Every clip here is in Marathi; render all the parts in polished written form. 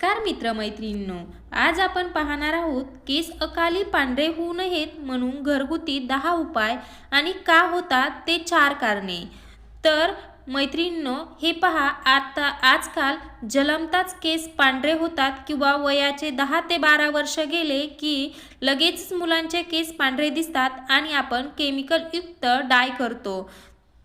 नमस्कार मित्रमैत्रिणींनो, आज आपण पाहणार आहोत केस अकाली पांढरे होऊ नयेत म्हणून घरगुती 10 उपाय आणि का होतात ते 4 कारणे। तर मैत्रिणींनो, हे पहा, आता आजकाल जन्मताच केस पांढरे होतात किंवा वयाचे 10 ते 12 वर्ष गेले की लगेच मुलांचे केस पांढरे दिसतात आणि आपण केमिकल युक्त डाय करतो।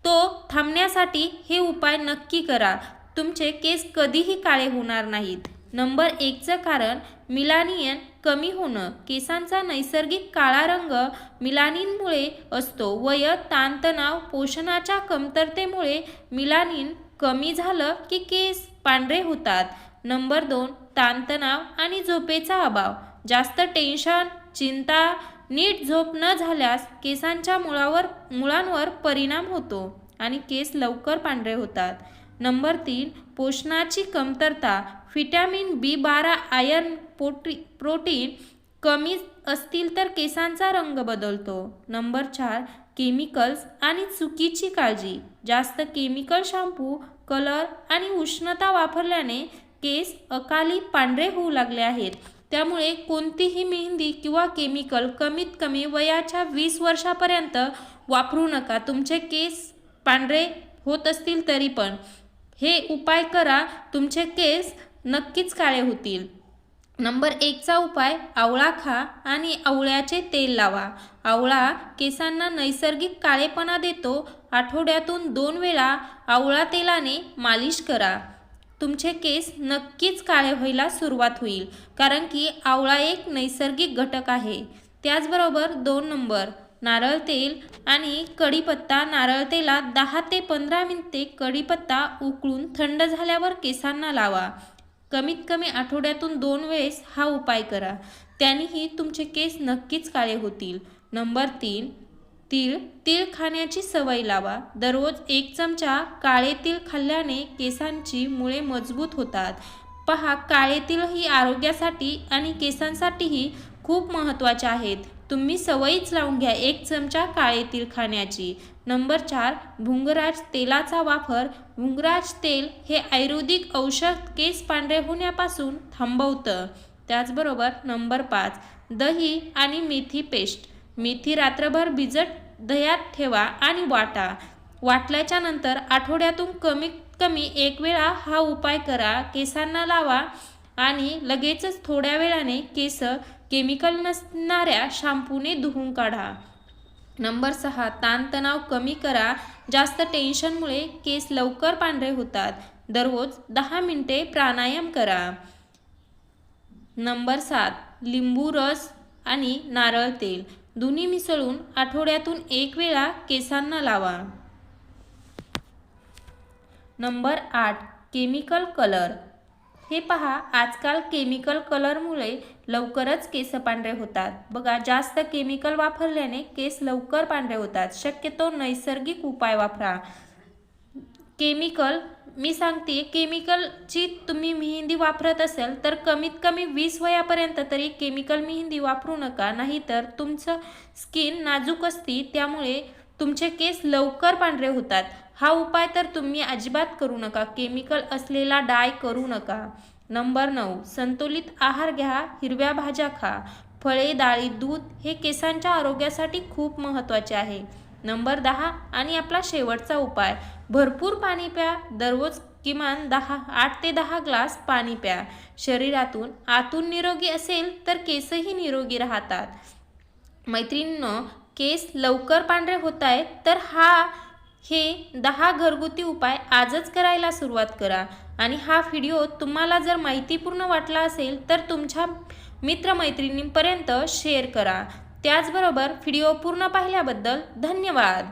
तो थांबण्यासाठी हे उपाय नक्की करा, तुमचे केस कधीही काळे होणार नाहीत। नंबर 1 चं कारण मिलानिन कमी होणं। केसांचा नैसर्गिक काळा रंग मिलानिनमुळे असतो। वय, ताणतणाव, पोषणाच्या कमतरतेमुळे मिलानिन कमी झालं की केस पांढरे होतात। नंबर 2, ताणतणाव आणि झोपेचा अभाव। जास्त टेन्शन, चिंता, नीट झोप न झाल्यास केसांच्या मुळांवर परिणाम होतो आणि केस लवकर पांढरे होतात। नंबर 3, पोषणाची कमतरता। व्हिटॅमिन B12, आयर्न, प्रोटीन कमी असतील तर केसांचा रंग बदलतो। नंबर 4, केमिकल्स आणि चुकीची काळजी। जास्त केमिकल शॅम्पू, कलर आणि उष्णता वापरल्याने केस अकाली पांढरे होऊ लागले आहेत। त्यामुळे कोणतीही मेहंदी किंवा केमिकल कमीत कमी वयाच्या 20 वर्षापर्यंत वापरू नका। तुमचे केस पांढरे होत असतील तरी पण हे उपाय करा, तुमचे केस नक्कीच काळे होतील। नंबर 1 चा उपाय, आवळा खा आणि आवळ्याचे तेल लावा। आवळा केसांना नैसर्गिक काळेपणा देतो। आठवड्यातून 2 वेळा आवळा तेलाने मालिश करा, तुमचे केस नक्कीच काळे व्हायला सुरुवात होईल, कारण की आवळा एक नैसर्गिक घटक आहे। त्याचबरोबर 2 नंबर, नारळ तेल आणि कढीपत्ता। नारळ तेलात 10 ते 15 मिनिटे कढीपत्ता उकळून थंड झाल्यावर केसांना लावा। कमीत कमी आठवड्यातून 2 वेळेस हा उपाय करा, त्यानेही तुमचे केस नक्कीच काळे होतील। नंबर 3, तीळ खाण्याची सवय लावा। दररोज 1 चमचा काळे तीळ खाल्ल्याने केसांची मुळे मजबूत होतात। पहा, काळे तीळ ही आरोग्यासाठी आणि केसांसाठीही खूप महत्त्वाचे आहेत। तुम्ही सवयीच लावून घ्या 1 चमचा काळे तीळ खाण्याची। नंबर 4, भृंगराज तेलाचा वापर। भृंगराज तेल हे आयुर्वेदिक औषध केस पांढरे होण्यापासून थांबवतं। त्याचबरोबर नंबर 5, दही आणि मेथी पेस्ट। मेथी रात्रभर भिजत दह्यात ठेवा आणि वाटा। वाटल्याच्या नंतर आठवड्यातून कमीत कमी 1 वेळा हा उपाय करा। केसांना लावा आणि लगेचच थोड्या वेळाने केस केमिकल नसणाऱ्या शॅम्पूने धुवून काढा। नंबर 6, ताणतणाव कमी करा। जास्त टेन्शनमुळे केस लवकर पांढरे होतात। दररोज 10 मिनिटे प्राणायाम करा। नंबर 7, लिंबू रस आणि नारळ तेल दोन्ही मिसळून आठवड्यातून 1 वेळा केसांना लावा। Number 8, chemical colour. हे पहा, आजकाल केमिकल कलरमुळे लवकरच केस पांढरे होतात। बघा, जास्त केमिकल वापरल्याने केस लवकर पांढरे होतात। शक्यतो नैसर्गिक उपाय वापरा। केमिकल, मी सांगते, केमिकलची तुम्ही मेहंदी वापरत असेल तर कमीत कमी 20 वयापर्यंत तरी केमिकल मेहंदी वापरू नका, नाहीतर तुमचं स्किन नाजूक असते, त्यामुळे तुमचे केस लवकर पांढरे होतात। हा उपाय तर तुम्ही अजिबात करू नका, केमिकल असलेला डाय करू नका। नंबर 9, संतुलित आहार घ्या। हिरव्या भाज्या खा, फळे, डाळी, दूध हे केसांच्या आरोग्यासाठी खूप महत्त्वाचे आहे। नंबर 10 आणि आपला शेवटचा उपाय, भरपूर पाणी प्या। दररोज किमान 8 ते 10 ग्लास पाणी प्या। शरीरातून आतून निरोगी असेल तर केसही निरोगी राहतात। मैत्रिणींनो, केस लवकर पांढरे होत आहेत तर हे 10 घरगुती उपाय आजच करायला सुरुवात करा। आणि हा व्हिडिओ तुम्हाला जर माहितीपूर्ण वाटला असेल तर तुमच्या मित्रमैत्रिणींपर्यंत शेअर करा। त्याचबरोबर व्हिडिओ पूर्ण पाहिल्याबद्दल धन्यवाद।